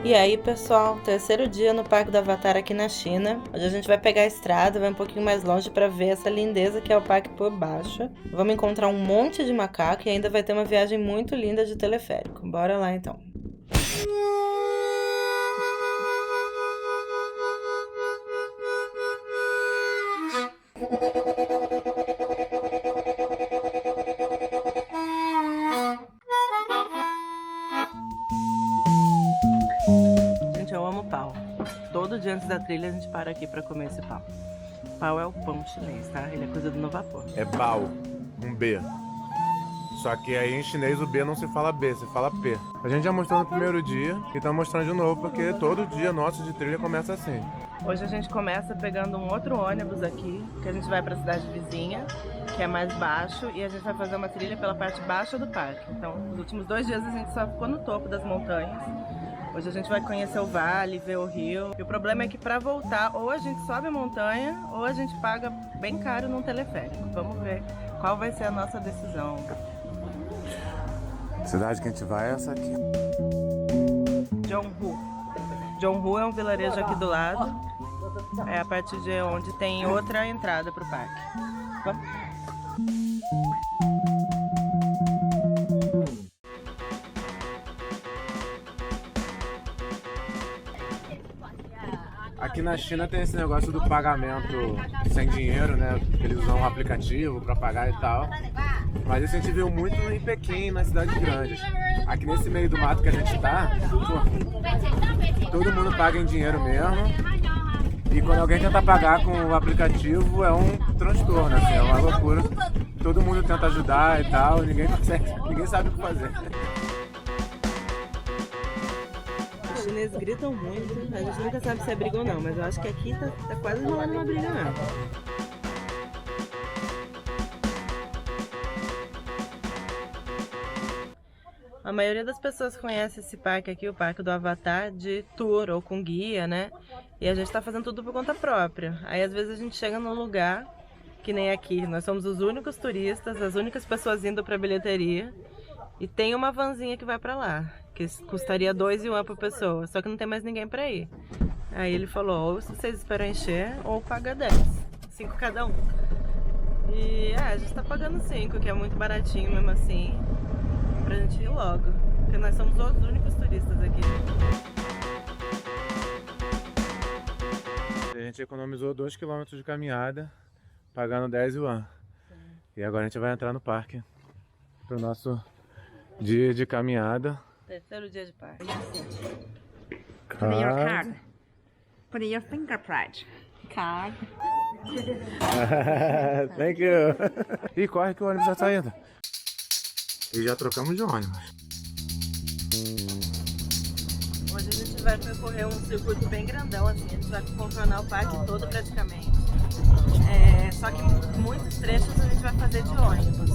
E aí, pessoal, terceiro dia no Parque do Avatar aqui na China. Hoje a gente vai pegar a estrada, vai um pouquinho mais longe para ver essa lindeza que é o parque por baixo. Vamos encontrar um monte de macaco e ainda vai ter uma viagem muito linda de teleférico. Bora lá então. Gente, eu amo pau. Todo dia antes da trilha a gente para aqui pra comer esse pau. Pau é o pão chinês, tá? Ele é cozido no vapor. É pau, um B. Só que aí em chinês o B não se fala B, se fala P. A gente já mostrou no primeiro dia e tá mostrando de novo porque todo dia nosso de trilha começa assim. Hoje a gente começa pegando um outro ônibus aqui, que a gente vai pra cidade vizinha, que é mais baixo, e a gente vai fazer uma trilha pela parte baixa do parque. Então, nos últimos 2 dias a gente só ficou no topo das montanhas. Hoje a gente vai conhecer o vale, ver o rio. E o problema é que para voltar, ou a gente sobe a montanha, ou a gente paga bem caro num teleférico. Vamos ver qual vai ser a nossa decisão. A cidade que a gente vai é essa aqui. Zhonghu. Zhonghu é um vilarejo aqui do lado. É a partir de onde tem outra entrada para o parque. Vamos. Aqui na China tem esse negócio do pagamento sem dinheiro, né? Eles usam um aplicativo para pagar e tal. Mas isso a gente viu muito em Pequim, nas cidades grandes. Aqui nesse meio do mato que a gente tá, pô, todo mundo paga em dinheiro mesmo. E quando alguém tenta pagar com o aplicativo é um transtorno, assim, é uma loucura. Todo mundo tenta ajudar e tal, ninguém consegue, ninguém sabe o que fazer. Os chineses gritam muito, a gente nunca sabe se é briga ou não, mas eu acho que aqui tá quase rolando uma briga mesmo. A maioria das pessoas conhece esse parque aqui, o Parque do Avatar, de tour ou com guia, né? E a gente tá fazendo tudo por conta própria. Aí às vezes a gente chega num lugar, que nem aqui, nós somos os únicos turistas, as únicas pessoas indo pra bilheteria. E tem uma vanzinha que vai pra lá, que custaria 2 yuan por pessoa, só que não tem mais ninguém pra ir. Aí ele falou, ou se vocês esperam encher, ou paga 10, 5 cada um. E a gente tá pagando 5, que é muito baratinho mesmo assim, pra gente ir logo, porque nós somos os únicos turistas aqui. A gente economizou 2 km de caminhada, pagando 10 yuan. E agora a gente vai entrar no parque, pro nosso dia de caminhada. Terceiro dia de parque. Put in your card. Put in your fingerprint. Card. Thank you. E corre que o ônibus já tá indo. E já trocamos de ônibus. Hoje a gente vai percorrer um circuito bem grandão, assim, a gente vai contornar o parque todo praticamente. Só que muitos trechos a gente vai fazer de ônibus.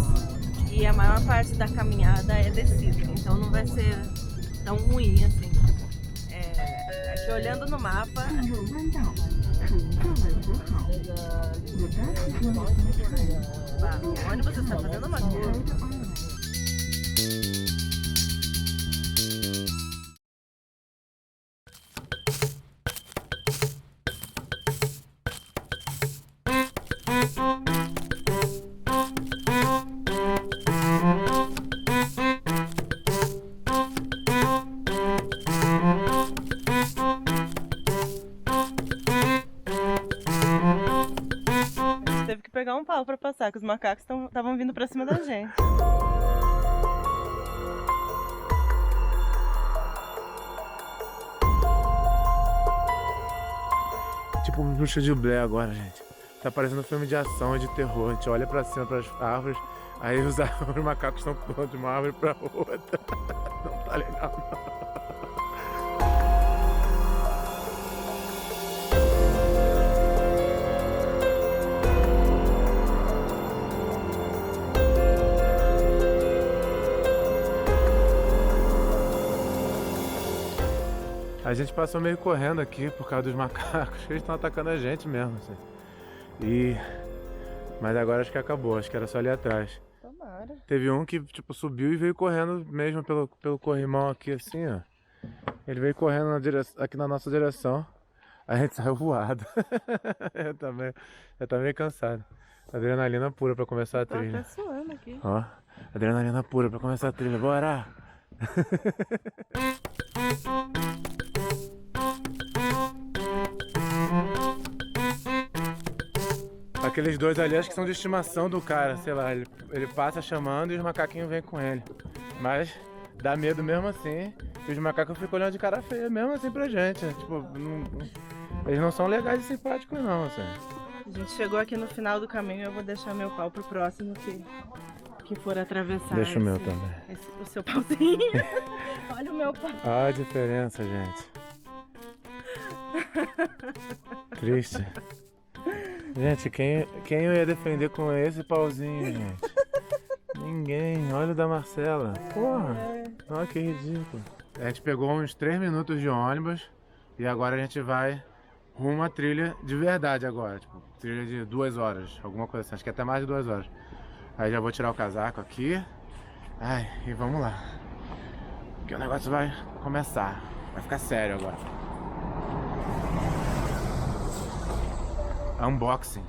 E a maior parte da caminhada é descida, então não vai ser tão ruim assim. Aqui olhando no mapa, o ônibus está fazendo uma curva. Teve que pegar um pau pra passar, que os macacos estavam vindo pra cima da gente. Tipo um Bruxa de Blair agora, gente. Tá parecendo um filme de ação e de terror. A gente olha pra cima, pras árvores, aí os macacos estão pulando de uma árvore pra outra. Não tá legal, não. A gente passou meio correndo aqui por causa dos macacos, eles estão atacando a gente mesmo, assim. Mas agora acho que acabou, acho que era só ali atrás. Tomara. Teve um que, tipo, subiu e veio correndo mesmo pelo corrimão aqui, assim, ó. Ele veio correndo aqui na nossa direção. A gente saiu voado. Eu também cansado. Adrenalina pura pra começar a Tô trilha. até suando aqui. Ó, adrenalina pura pra começar a trilha. Bora! Aqueles dois ali acho que são de estimação do cara, sei lá, ele passa chamando e os macaquinhos vêm com ele. Mas dá medo mesmo assim, e os macacos ficam olhando de cara feia mesmo assim pra gente. Tipo, eles não são legais e simpáticos não, assim. A gente chegou aqui no final do caminho, eu vou deixar meu pau pro próximo que for atravessar. Deixa o meu também. O seu pauzinho. Olha o meu pau. Olha a diferença, gente. Triste. Gente, quem eu ia defender com esse pauzinho, gente? Ninguém. Olha o da Marcela. Porra. Olha que ridículo. A gente pegou uns 3 minutos de ônibus e agora a gente vai rumo à trilha de verdade agora. Tipo, trilha de 2 horas, alguma coisa assim. Acho que até mais de 2 horas. Aí já vou tirar o casaco aqui. Ai, e vamos lá. Porque o negócio vai começar. Vai ficar sério agora. Unboxing.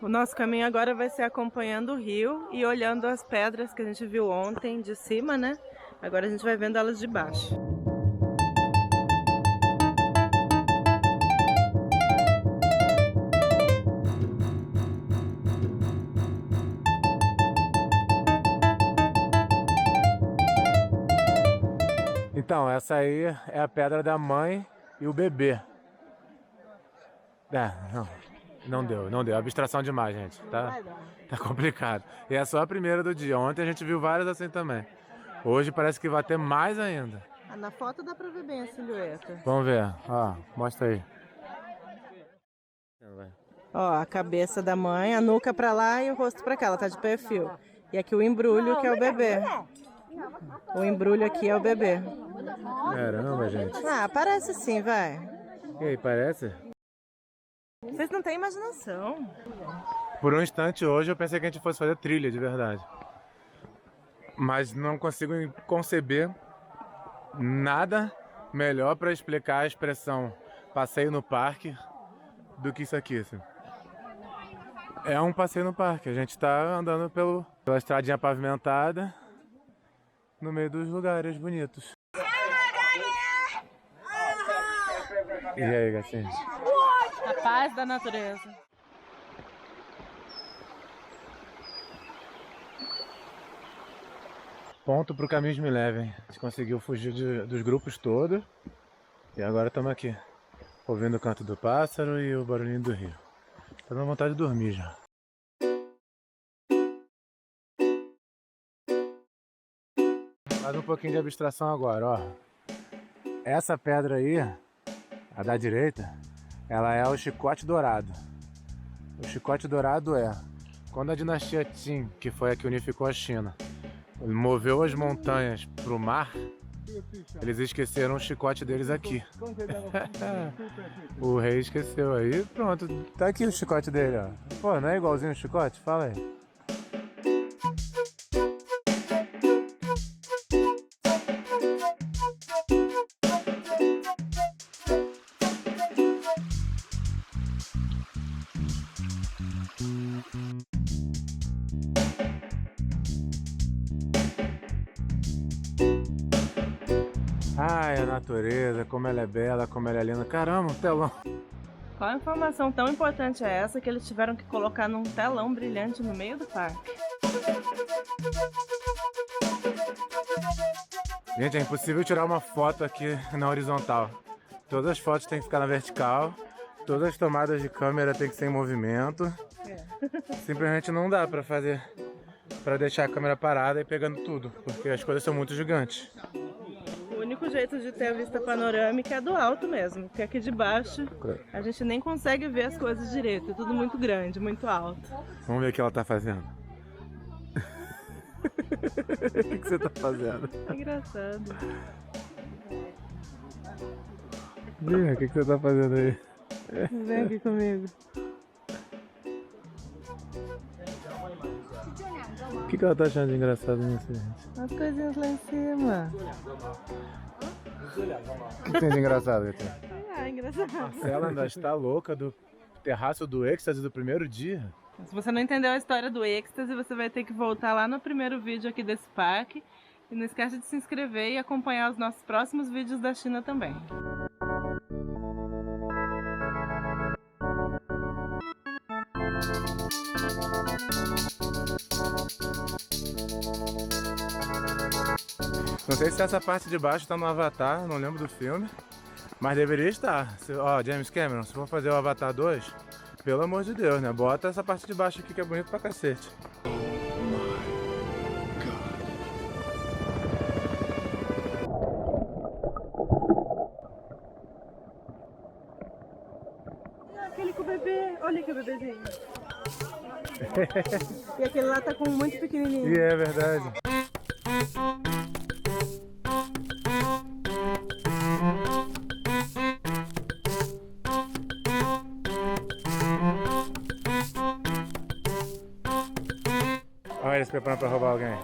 O nosso caminho agora vai ser acompanhando o rio e olhando as pedras que a gente viu ontem de cima, né? Agora a gente vai vendo elas de baixo. Então, essa aí é a pedra da mãe e o bebê. Não deu. Abstração demais, gente. Tá complicado. E é só a primeira do dia. Ontem a gente viu várias assim também. Hoje parece que vai ter mais ainda. Na foto dá pra ver bem a silhueta. Vamos ver. Ó, mostra aí. Ó, a cabeça da mãe, a nuca pra lá e o rosto pra cá. Ela tá de perfil. E aqui o embrulho, que é o bebê. O embrulho aqui é o bebê. Caramba, gente. Ah, parece sim, vai. E aí, parece? Vocês não têm imaginação. Por um instante hoje eu pensei que a gente fosse fazer trilha, de verdade. Mas não consigo conceber nada melhor para explicar a expressão passeio no parque do que isso aqui, assim. É um passeio no parque, a gente tá andando pela estradinha pavimentada no meio dos lugares bonitos. E aí, gatinho? A paz da natureza. Ponto pro Caminhos Me Levem. A gente conseguiu fugir dos grupos todos. E agora estamos aqui, ouvindo o canto do pássaro e o barulhinho do rio. Tá dando vontade de dormir já. Mais um pouquinho de abstração agora, ó. Essa pedra aí, a da direita, ela é o chicote dourado. O chicote dourado é quando a dinastia Qin, que foi a que unificou a China, moveu as montanhas para o mar, eles esqueceram o chicote deles aqui. O rei esqueceu aí, pronto, tá aqui o chicote dele, ó. Pô, não é igualzinho o chicote? Fala aí. Ai, a natureza, como ela é bela, como ela é linda. Caramba, um telão. Qual a informação tão importante é essa que eles tiveram que colocar num telão brilhante no meio do parque? Gente, é impossível tirar uma foto aqui na horizontal. Todas as fotos têm que ficar na vertical. Todas as tomadas de câmera têm que ser em movimento. Simplesmente não dá pra fazer, pra deixar a câmera parada e pegando tudo, porque as coisas são muito gigantes. O único jeito de ter a vista panorâmica é do alto mesmo, porque aqui de baixo a gente nem consegue ver as coisas direito, é tudo muito grande, muito alto. Vamos ver o que ela tá fazendo. O que você tá fazendo? É engraçado. Vem, o que você tá fazendo aí? Vem aqui comigo. O que ela tá achando de engraçado nisso, gente? As coisinhas lá em cima. O que tem de engraçado, Gatinho? Ah, engraçado. Marcela ainda está louca do terraço do êxtase do primeiro dia. Se você não entendeu a história do êxtase, você vai ter que voltar lá no primeiro vídeo aqui desse parque. E não esquece de se inscrever e acompanhar os nossos próximos vídeos da China também. Não sei se essa parte de baixo está no Avatar, não lembro do filme, mas deveria estar. Ó, James Cameron, se for fazer o Avatar 2, pelo amor de Deus, né? Bota essa parte de baixo aqui que é bonito pra cacete. Aquele com o bebê, olha aqui o bebezinho. E aquele lá tá com muito pequenininho. E é verdade. Olha ele se preparando para roubar alguém.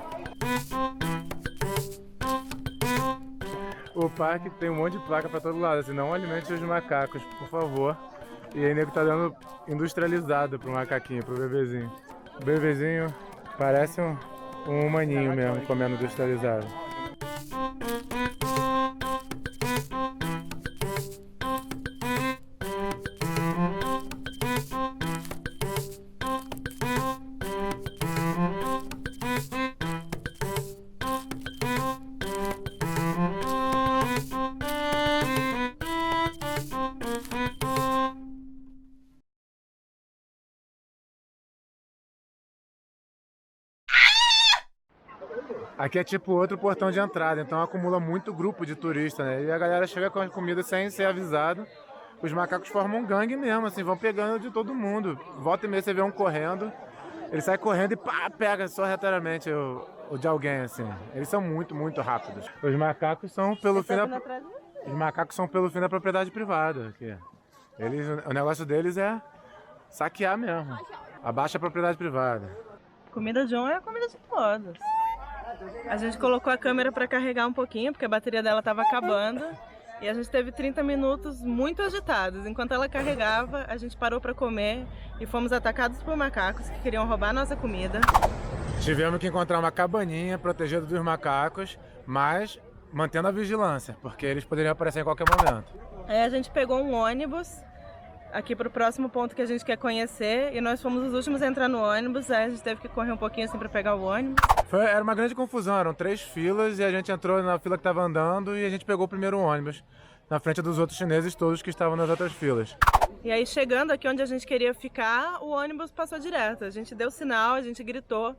O parque tem um monte de placa para todo lado, assim, não alimente os macacos, por favor. E aí nego tá dando industrializado pro macaquinho, pro bebezinho. O bebezinho parece um humaninho mesmo, comendo industrializado. Aqui é tipo outro portão de entrada, então acumula muito grupo de turista, né? E a galera chega com a comida sem ser avisado. Os macacos formam um gangue mesmo, assim, vão pegando de todo mundo. Volta e meia você vê um correndo, ele sai correndo e pá, pega sorrateiramente o de alguém, assim. Eles são muito, muito rápidos. Os macacos são pelo fim da... Os macacos são pelo fim da propriedade privada. Aqui. O negócio deles é saquear mesmo. Abaixa a propriedade privada. Comida de um é a comida de todos. A gente colocou a câmera para carregar um pouquinho, porque a bateria dela estava acabando. E a gente teve 30 minutos muito agitados. Enquanto ela carregava, a gente parou para comer e fomos atacados por macacos que queriam roubar nossa comida. Tivemos que encontrar uma cabaninha protegida dos macacos, mas mantendo a vigilância, porque eles poderiam aparecer em qualquer momento. Aí a gente pegou um ônibus aqui para o próximo ponto que a gente quer conhecer e nós fomos os últimos a entrar no ônibus. Aí a gente teve que correr um pouquinho assim para pegar o ônibus. Era uma grande confusão, eram 3 filas e a gente entrou na fila que estava andando e a gente pegou o primeiro ônibus na frente dos outros chineses todos que estavam nas outras filas. E aí chegando aqui onde a gente queria ficar, o ônibus passou direto. A gente deu sinal, a gente gritou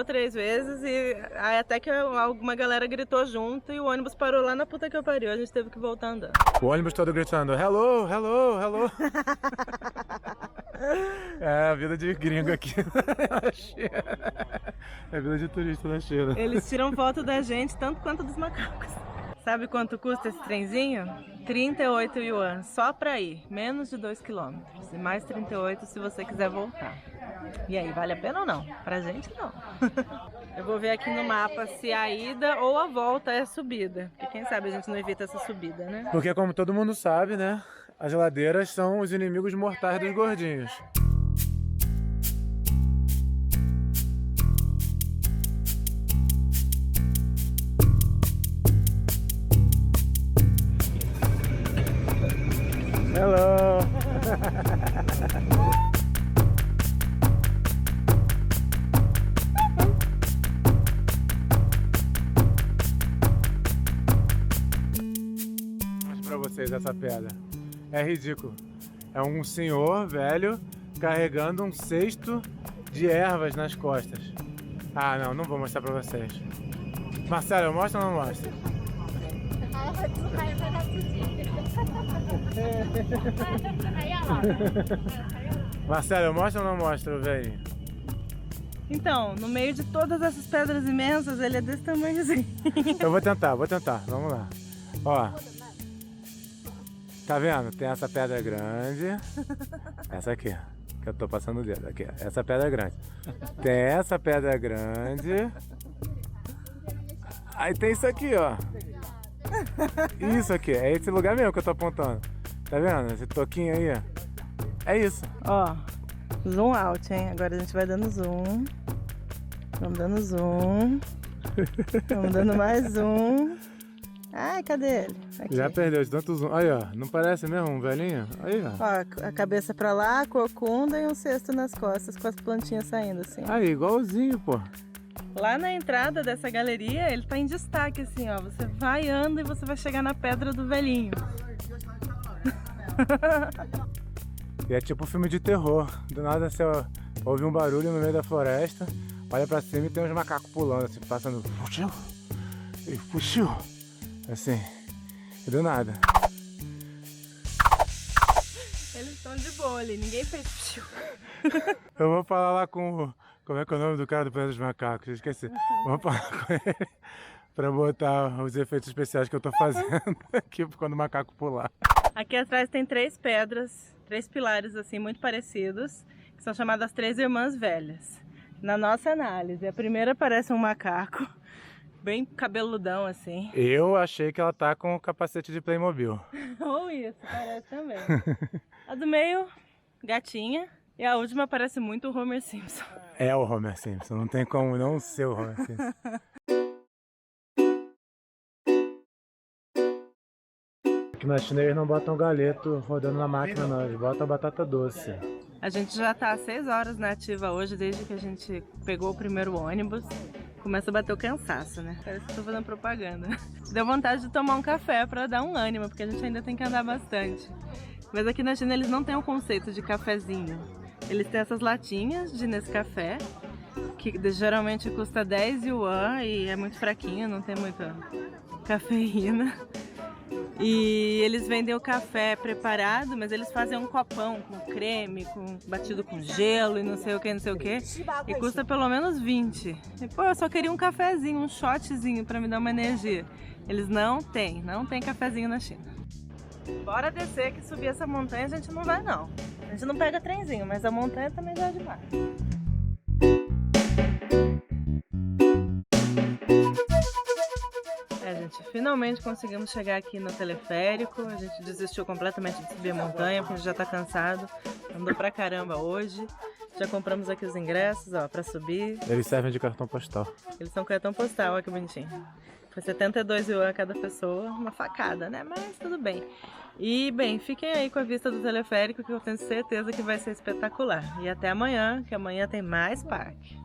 3 vezes e aí até que alguma galera gritou junto e o ônibus parou lá na puta que eu pariu. A gente teve que voltar andando. O ônibus todo gritando, hello, hello, hello. É a vida de gringo aqui na China. É a vida de turista na China. Eles tiram foto da gente tanto quanto dos macacos. Sabe quanto custa esse trenzinho? 38 yuan, só pra ir, menos de 2 km. E mais 38 se você quiser voltar. E aí, vale a pena ou não? Pra gente não. Eu vou ver aqui no mapa se a ida ou a volta é subida. Porque quem sabe a gente não evita essa subida, né? Porque como todo mundo sabe, né? As geladeiras são os inimigos mortais dos gordinhos. Hello! Mostro pra vocês essa pedra. É ridículo. É um senhor velho carregando um cesto de ervas nas costas. Ah, não vou mostrar pra vocês. Marcelo, mostra ou não mostra? Marcelo, mostra ou não mostra o velhinho? Então, no meio de todas essas pedras imensas, ele é desse tamanho assim. Eu vou tentar, vamos lá. Ó, tá vendo? Tem essa pedra grande, essa aqui, que eu tô passando o dedo, aqui, essa pedra grande. Tem essa pedra grande, aí tem isso aqui, ó. Isso aqui, é esse lugar mesmo que eu tô apontando. Tá vendo? Esse toquinho aí, ó. É isso. Ó, zoom out, hein? Agora a gente vai dando zoom. Vamos dando zoom. Vamos dando mais zoom. Ai, cadê ele? Aqui. Já perdeu de tanto zoom. Aí, ó. Não parece mesmo um velhinho? Aí, ó. Ó, a cabeça pra lá, a corcunda e um cesto nas costas com as plantinhas saindo assim. Aí, igualzinho, pô. Lá na entrada dessa galeria, ele tá em destaque assim, ó. Você vai, anda e você vai chegar na pedra do velhinho. E é tipo um filme de terror. Do nada você ouve um barulho no meio da floresta, olha pra cima e tem uns macacos pulando, assim, passando. Fugiu! E fugiu! Assim. E do nada. Eles estão de boa ali, ninguém fez. Eu vou falar lá com o. Como é que é o nome do cara do Planeta dos Macacos? Eu esqueci. Vou falar com ele pra botar os efeitos especiais que eu tô fazendo aqui quando o macaco pular. Aqui atrás tem 3 pedras, 3 pilares assim muito parecidos, que são chamadas 3 irmãs velhas. Na nossa análise, a primeira parece um macaco, bem cabeludão assim. Eu achei que ela tá com o capacete de Playmobil. Ou isso, parece também. A do meio, gatinha. E a última parece muito o Homer Simpson. É o Homer Simpson, não tem como não ser o Homer Simpson. Aqui na China eles não botam galeto rodando na máquina não, eles botam batata doce. A gente já tá há 6 horas na ativa hoje, desde que a gente pegou o primeiro ônibus. Começa a bater o cansaço, né? Parece que eu tô fazendo propaganda. Deu vontade de tomar um café pra dar um ânimo, porque a gente ainda tem que andar bastante. Mas aqui na China eles não têm o conceito de cafezinho. Eles têm essas latinhas de Nescafé, que geralmente custa 10 yuan e é muito fraquinho, não tem muita cafeína. E eles vendem o café preparado, mas eles fazem um copão com creme, batido com gelo e não sei o que, não sei o que. E custa pelo menos 20. E, pô, eu só queria um cafezinho, um shotzinho pra me dar uma energia. Eles não tem cafezinho na China. Bora descer, que subir essa montanha a gente não vai não. A gente não pega trenzinho, mas a montanha também já é demais. Gente, finalmente conseguimos chegar aqui no teleférico. A gente desistiu completamente de subir a montanha, porque a gente já tá cansado. Andou pra caramba hoje. Já compramos aqui os ingressos, ó, pra subir. Eles servem de cartão postal. Eles são cartão postal, olha que bonitinho. Foi 72 yuan cada pessoa, uma facada, né? Mas tudo bem. E, bem, fiquem aí com a vista do teleférico, que eu tenho certeza que vai ser espetacular. E até amanhã, que amanhã tem mais parque.